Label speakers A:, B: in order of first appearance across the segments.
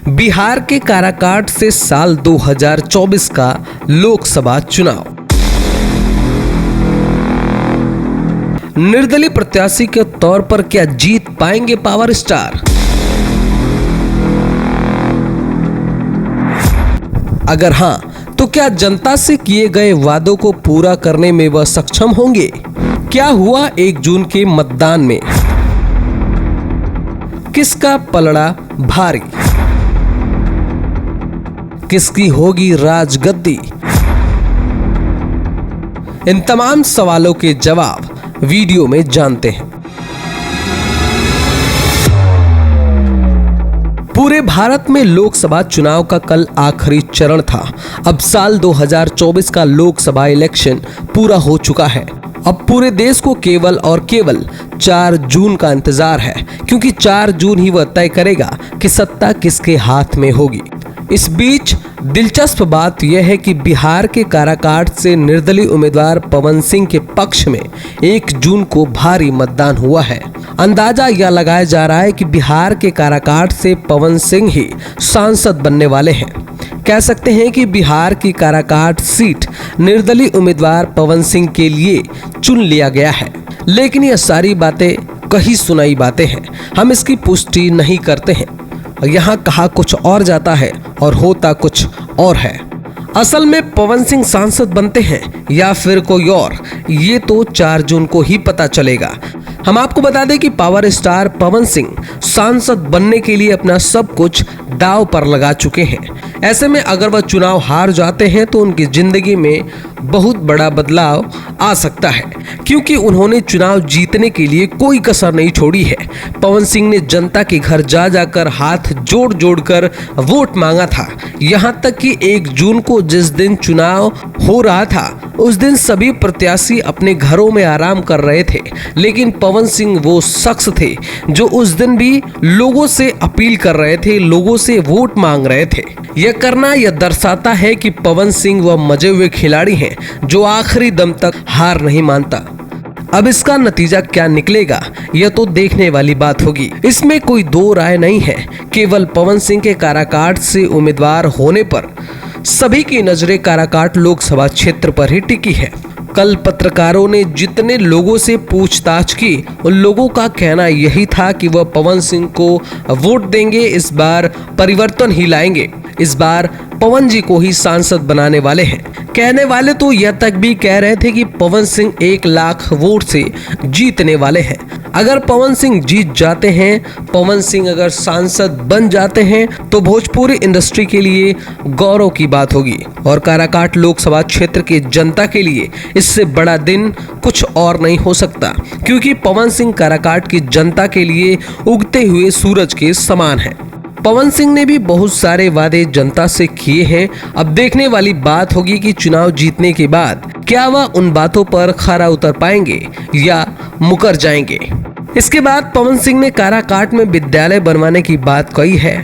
A: बिहार के काराकाट से साल 2024 का लोकसभा चुनाव। निर्दलीय प्रत्याशी के तौर पर क्या जीत पाएंगे पावर स्टार? अगर हां, तो क्या जनता से किए गए वादों को पूरा करने में वह सक्षम होंगे? क्या हुआ 1 जून के मतदान में? किसका पलड़ा भारी? किसकी होगी राजगद्दी? इन तमाम सवालों के जवाब वीडियो में जानते हैं। पूरे भारत में लोकसभा चुनाव का कल आखिरी चरण था। अब साल 2024 का लोकसभा इलेक्शन पूरा हो चुका है। अब पूरे देश को केवल और केवल 4 जून का इंतजार है, क्योंकि 4 जून ही वह तय करेगा कि सत्ता किसके हाथ में होगी। इस बीच दिलचस्प बात यह है कि बिहार के काराकाट से निर्दलीय उम्मीदवार पवन सिंह के पक्ष में 1 जून को भारी मतदान हुआ है। अंदाजा यह लगाया जा रहा है कि बिहार के काराकाट से पवन सिंह ही सांसद बनने वाले हैं। कह सकते हैं कि बिहार की काराकाट सीट निर्दलीय उम्मीदवार पवन सिंह के लिए चुन लिया गया है। लेकिन यह सारी बातें कही सुनाई बातें हैं, हम इसकी पुष्टि नहीं करते हैं। यहाँ कहा कुछ और जाता है और होता कुछ और है। असल में पवन सिंह सांसद बनते हैं या फिर कोई और, ये तो 4 जून को ही पता चलेगा। हम आपको बता दें कि पावर स्टार पवन सिंह सांसद बनने के लिए अपना सब कुछ दांव पर लगा चुके हैं। ऐसे में अगर वह चुनाव हार जाते हैं तो उनकी जिंदगी में बहुत बड़ा बदलाव आ सकता है, क्योंकि उन्होंने चुनाव जीतने के लिए कोई कसर नहीं छोड़ी है। पवन सिंह ने जनता के घर जा जाकर हाथ जोड़ जोड़ कर वोट मांगा था। यहाँ तक कि 1 जून को जिस दिन चुनाव हो रहा था, उस दिन सभी प्रत्याशी अपने घरों में आराम कर रहे थे, लेकिन पवन सिंह वो शख्स थे जो उस दिन भी लोगों से अपील कर रहे थे, लोगों से वोट मांग रहे थे। यह करना यह दर्शाता है कि पवन सिंह वह मजे हुए खिलाड़ी हैं जो आखिरी दम तक हार नहीं मानता। अब इसका नतीजा क्या निकलेगा, यह तो देखने वाली बात होगी। इसमें कोई दो राय नहीं है। केवल पवन सिंह के काराकाट से उम्मीदवार होने पर सभी की नजरें काराकाट लोकसभा क्षेत्र पर ही टिकी है। कल पत्रकारों ने जितने लोगों से पूछताछ की, उन लोगों का कहना यही था कि वह पवन सिंह को वोट देंगे, इस बार परिवर्तन ही लाएंगे, इस बार पवन जी को ही सांसद बनाने वाले हैं। कहने वाले तो यह तक भी कह रहे थे कि पवन सिंह 1 लाख वोट से जीतने वाले हैं। अगर पवन सिंह जीत जाते हैं, पवन सिंह अगर सांसद बन जाते हैं, तो भोजपुरी इंडस्ट्री के लिए गौरव की बात होगी और काराकाट लोकसभा क्षेत्र की जनता के लिए इससे बड़ा दिन कुछ और नहीं हो सकता, क्योंकि पवन सिंह काराकाट की जनता के लिए उगते हुए सूरज के समान है। पवन सिंह ने भी बहुत सारे वादे जनता से किए हैं। अब देखने वाली बात होगी कि चुनाव जीतने के बाद क्या वह उन बातों पर खरा उतर पाएंगे या मुकर जाएंगे। इसके बाद पवन सिंह ने काराकाट में विद्यालय बनवाने की बात कही है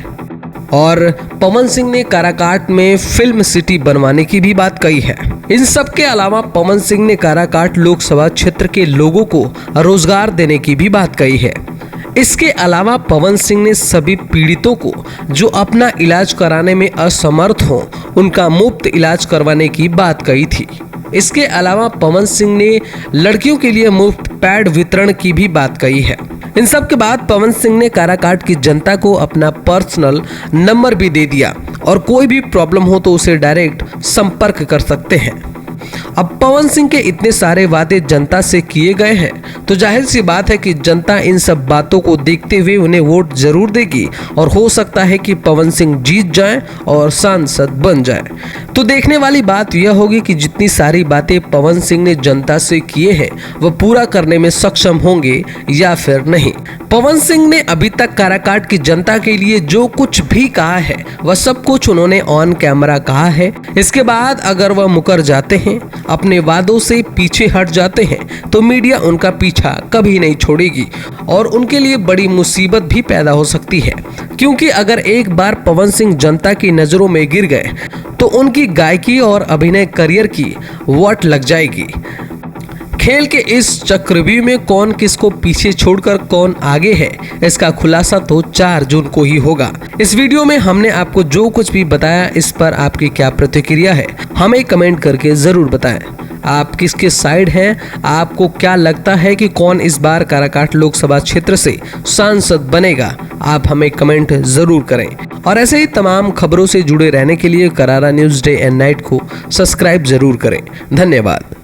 A: और पवन सिंह ने काराकाट में फिल्म सिटी बनवाने की भी बात कही है। इन सब के अलावा पवन सिंह ने काराकाट लोकसभा क्षेत्र के लोगों को रोजगार देने की भी बात कही है। इसके अलावा पवन सिंह ने सभी पीड़ितों को जो अपना इलाज कराने में असमर्थ हों, उनका मुफ्त इलाज करवाने की बात कही थी। इसके अलावा पवन सिंह ने लड़कियों के लिए मुफ्त पैड वितरण की भी बात कही है। इन सब के बाद पवन सिंह ने काराकाट की जनता को अपना पर्सनल नंबर भी दे दिया और कोई भी प्रॉब्लम हो तो उसे डायरेक्ट संपर्क कर सकते हैं। अब पवन सिंह के इतने सारे वादे जनता से किए गए हैं, तो जाहिर सी बात है कि जनता इन सब बातों को देखते हुए उन्हें वोट जरूर देगी और हो सकता है कि पवन सिंह जीत जाएं और सांसद बन जाएं। तो देखने वाली बात यह होगी कि जितनी सारी बातें पवन सिंह ने जनता से किए हैं, वह पूरा करने में सक्षम होंगे या फिर नहीं। पवन सिंह ने अभी तक काराकाट की जनता के लिए जो कुछ भी कहा है, वह सब कुछ उन्होंने ऑन कैमरा कहा है। इसके बाद अगर वह मुकर जाते हैं, अपने वादों से पीछे हट जाते हैं, तो मीडिया उनका पीछा कभी नहीं छोड़ेगी और उनके लिए बड़ी मुसीबत भी पैदा हो सकती है, क्योंकि अगर एक बार पवन सिंह जनता की नजरों में गिर गए तो उनकी गायकी और अभिनय करियर की वाट लग जाएगी। खेल के इस चक्रव्यूह में कौन किसको पीछे छोड़कर कौन आगे है, इसका खुलासा तो 4 जून को ही होगा। इस वीडियो में हमने आपको जो कुछ भी बताया, इस पर आपकी क्या प्रतिक्रिया है, हमें कमेंट करके जरूर बताएं। आप किसके साइड हैं? आपको क्या लगता है कि कौन इस बार काराकाट लोकसभा क्षेत्र से सांसद बनेगा? आप हमें कमेंट जरूर करें और ऐसे ही तमाम खबरों से जुड़े रहने के लिए करारा न्यूज़ डे एंड नाइट को सब्सक्राइब जरूर करें। धन्यवाद।